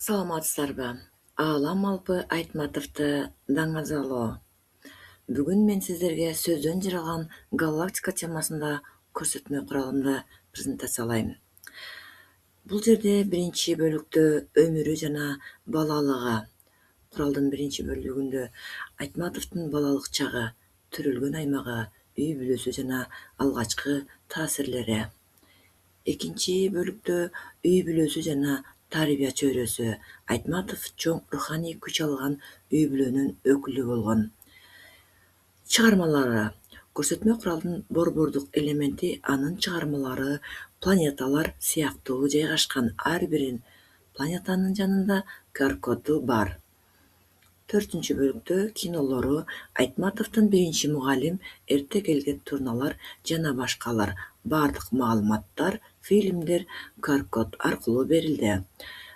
Саламатсыздарбы? Аалам Алпы Айтматовду даңазалоо. Бүгүн мен сиздерге сөздөн жыралган галактика темасында көрсөтмө куралымды презентациялайм. Бул жерде биринчи бөлүктө өмүрү жана балалыгы, куралдын биринчи бөлүгүндө Айтматовдун балалык чагы, төрөлгөн аймагы, үй бүлөсү жана алгачкы таасирлери. Экинчи бөлүктө үй бүлөсү жана тарбия чөйрөсү. Айтматов чоң руханий күч алган үй бүлөнүн өкүлү болгон. Чыгармалары. Көрсөтмө куралдын борбордук элементи анын чыгармалары планеталар сыяктуу жайгашкан. Ар бир планетанын жанында QR-коду бар. Төртүнчү бөлүктө кинолору Айтматовдун биринчи мугалим, эрте келген турналар жана башкалар. Бардык маалыматтар, фильмдер QR-код аркылуу берилди.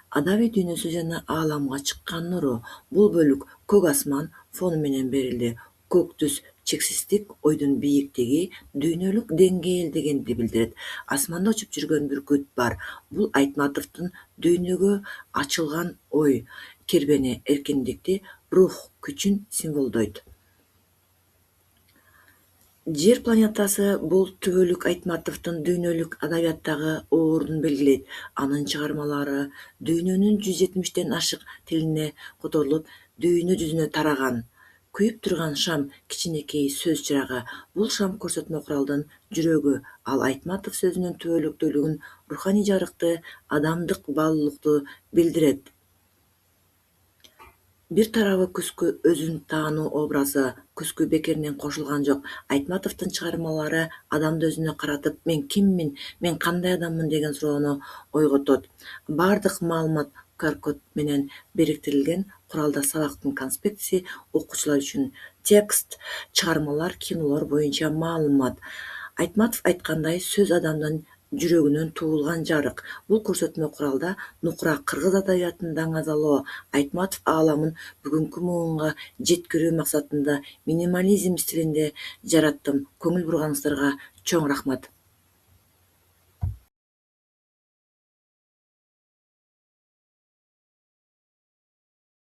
Адабий дүйнөсү жана ааламга чыккан нуру. Бул бөлүк көк асман фону менен берилди. Көк түс чексиздик, ойдун бийиктиги, дүйнөлүк деңгээл дегенди билдирет. Асманда учуп жүргөн бүркүт бар. Бул Айтматовдун дүйнөгө ачылган ой кербени, эркиндикти, рух күчүн символдойт. Жер планетасы бул түбөлүк Айтматовдун дүйнөлүк адабияттагы ордун белгилейт. Анын чыгармалары дүйнөнүн 170ден ашык тилине которулуп, дүйнө жүзүнө тараган. Күйүп турган шам кичинекей сөз чырагы. Бул шам көрсөтмө куралдын жүрөгү. Ал Айтматов сөзүнүн түбөлүктүүлүгүн, руханий жарыкты, адамдык баалуулукту билдирет. Бир тарабы күзгү өзүн таануу образы. Күзгү бекеринен кошулган жок. Айтматовдун чыгармалары адамды өзүнө каратып, мен киммин, мен кандай адаммын деген суроону ойготот. Бардык маалымат QR-код менен бириктирилген. Куралда сабактын конспектиси, окуучулар үчүн текст, чыгармалар, кинолор боюнча маалымат. Айтматов айткандай, сөз адамдын жүрөгүнөн туулган жарык. Бул көрсөтмө куралда нукура кыргыз адабиятын даңазалоо, Айтматов ааламын бүгүнкү муунга жеткирүү максатында минимализм стилинде жараттым. Көңүл бурганыңыздарга чоң рахмат.